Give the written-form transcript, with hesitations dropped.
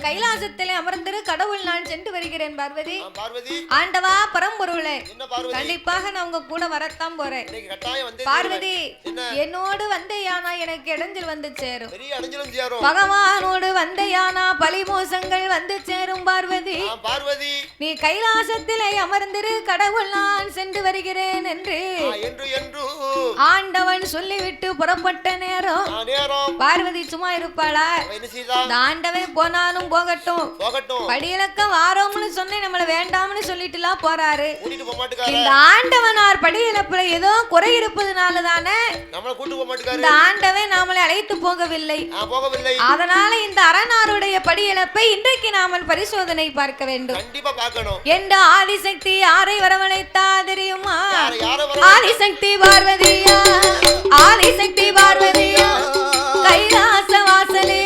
கைலாசத்திலே அமர்ந்திரு கடவுள் நான் சென்று வருகிறேன் பார்வதி. ஆண்டவா பரம்பொருளே, கண்டிப்பாக நான் உங்க கூட வரத்தான் போறேன் பார்வதி. என்னோடு வந்தையானா எனக்கு இடைஞ்சல் வந்து சேரும், பகவானோடு வந்தையானா பழிமோசங்கள் வந்து சேரும் பார்வதி. நீ கைலாசத்திலே அமர்ந்திரு கடவுள் நான் சென்று வருகிறேன் என்று ஆண்டவன் சொல்லிவிட்டு புறப்பட்ட நேரம் பார்வதி சும்மா இருப்பாளா? ஆண்டவன் போனாலும் போகட்டும், படியிலக்கம் வாரோம்னு சொன்னேன், நம்மள வேண்டாம்னு சொல்லிட்டுலாம் போறாரு. இந்த ஆண்டவனார் படியிலப்புல ஏதோ குறை இருப்பதுனால தானே இந்த ஆண்டவன் நாமளை அழைத்து போகவில்லை. அதனால இந்த அரணாருடைய படியிலப்பை இன்றைக்கு நாமல் பரிசோதனை பார்க்க வேண்டும். என்ற ஆதிசக்தி யாரை வரவழைத்தா தெரியுமா? ஆதிசக்தி பார்வதியா, ஆதிசக்தி பார்வதியா, கைலாச வாசலே